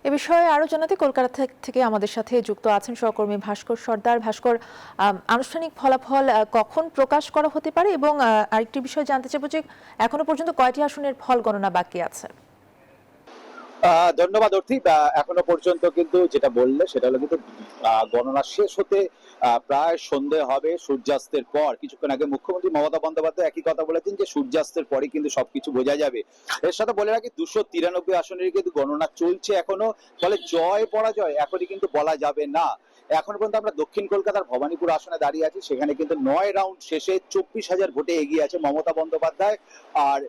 এ বিষয়ে আরো জানাতে কলকাতা থেকে আমাদের সাথে যুক্ত আছেন সহকর্মী ভাস্কর সর্দার। ভাস্কর, আনুষ্ঠানিক ফলাফল কখন প্রকাশ করা হতে পারে এবং আরেকটি বিষয় জানতে চাইবো যে এখনো পর্যন্ত কয়টি আসনের ফল গণনা বাকি আছে? ধন্যবাদ অর্থী। এখনো পর্যন্ত কিন্তু যেটা বললে সেটা হলো কিন্তু গণনা শেষ হতে প্রায় সন্ধে হবে সূর্যাস্তের পর। কিছুক্ষণ আগে মুখ্যমন্ত্রী মমতা বন্দ্যোপাধ্যায় একই কথা বলেছেন যে সূর্যাস্তের পরে কিন্তু সবকিছু বোঝা যাবে। এর সাথে বলে রাখি 293 আসনের কিন্তু গণনা চলছে এখনো। ফলে জয় পরাজয় এখনই কিন্তু বলা যাবে না। এখন পর্যন্ত আমরা দক্ষিণ কলকাতার ভবানীপুর আসনে দাঁড়িয়ে আছি, সেখানে কিন্তু 9 রাউন্ড শেষে 24,000 ভোটে এগিয়ে আছে মমতা বন্দ্যোপাধ্যায়। আর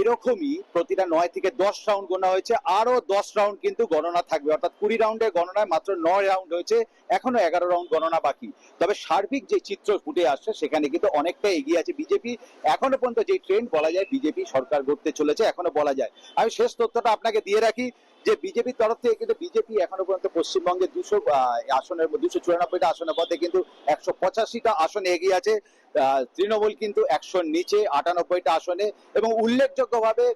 এরকমই প্রতিটা 9 থেকে 10 রাউন্ড গোনা হয়েছে, আরো 10 রাউন্ড কিন্তু গণনা থাকবে, অর্থাৎ 20 রাউন্ডের গণনায় মাত্র 9 রাউন্ড হয়েছে, এখনো 11 রাউন্ড গণনা বাকি। তবে সার্বিক যে চিত্র ফুটে আসছে সেখানে কিন্তু অনেকটা এগিয়ে আছে বিজেপি। এখনো পর্যন্ত যে ট্রেন্ড বলা যায় বিজেপি সরকার গড়তে চলেছে এখনো বলা যায়। আমি শেষ তথ্যটা আপনাকে দিয়ে রাখি যে বিজেপির তরফ থেকে কিন্তু বিজেপি এখনো পর্যন্ত পশ্চিমবঙ্গে 200 আসনের 294টা আসনের মধ্যে কিন্তু 185টা আসনে এগিয়ে আছে। তৃণমূল কিন্তু 100-র নিচে 98টা আসনে। এবং উল্লেখযোগ্যভাবে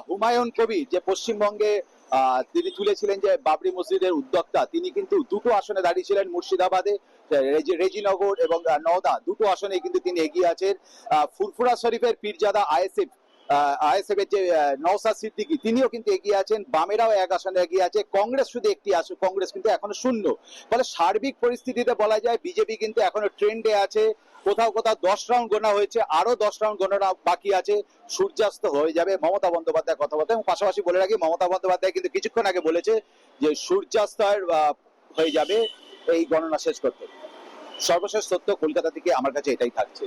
হুমায়ুন কবির যে পশ্চিমবঙ্গে তিনি তুলেছিলেন যে বাবরি মসজিদের উদ্যোক্তা, তিনি কিন্তু দুটো আসনে দাঁড়িয়েছিলেন, মুর্শিদাবাদে রেজিনগর এবং নওদা দুটো আসনে কিন্তু তিনি এগিয়ে আছেন। ফুরফুরা শরীফের পীরজাদা আইএসএফ এর যে নওশাদ সিদ্দিকী তিনিও কিন্তু এগিয়ে আছেন। বামেরাও এক আসনে এগিয়ে আছে। কংগ্রেস শুধু একটি আসন, কংগ্রেস কিন্তু এখনো শূন্য। ফলে সার্বিক পরিস্থিতিতে বলা যায় বিজেপি কিন্তু এখনো ট্রেন্ডে আছে। কোথাও কোথাও 10 রাউন্ড গোনা হয়েছে, আরো 10 রাউন্ড গণনা বাকি আছে। সূর্যাস্ত হয়ে যাবে মমতা বন্দ্যোপাধ্যায় কথাবার্তা। এবং পাশাপাশি বলে রাখি মমতা বন্দ্যোপাধ্যায় কিন্তু কিছুক্ষণ আগে বলেছে যে সূর্যাস্ত হয়ে যাবে এই গণনা শেষ করতে। সর্বশেষ তথ্য কলকাতা থেকে আমার কাছে এটাই থাকছে।